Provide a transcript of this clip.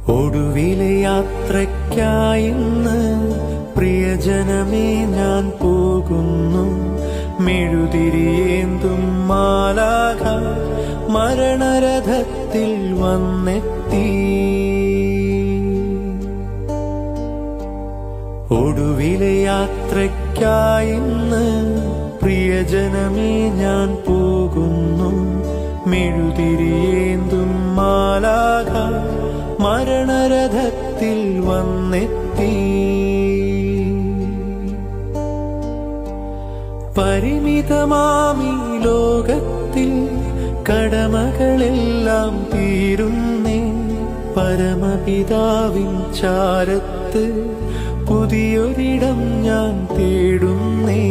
ഒടുവിലെ യാത്രയ്ക്കായിന്ന് പ്രിയജനമേ ഞാൻ പോകുന്നു. മെഴുതിരിയേന്തും മാലാഖ മരണരഥത്തിൽ വന്നെത്തി. ഒടുവിലെ യാത്രയ്ക്കായിന്ന് പ്രിയജനമേ ഞാൻ പോകുന്നു. മെഴുതിരിയേന്തും മാലാഖ മരണരഥത്തിൽ വന്നെത്തി. പരിമിതമാമീ ലോകത്തിൽ കടമകളെല്ലാം തീരുന്നേ. പരമപിതാവിൻ ചാരത്ത് പുതിയൊരിടം ഞാൻ തേടുന്നേ.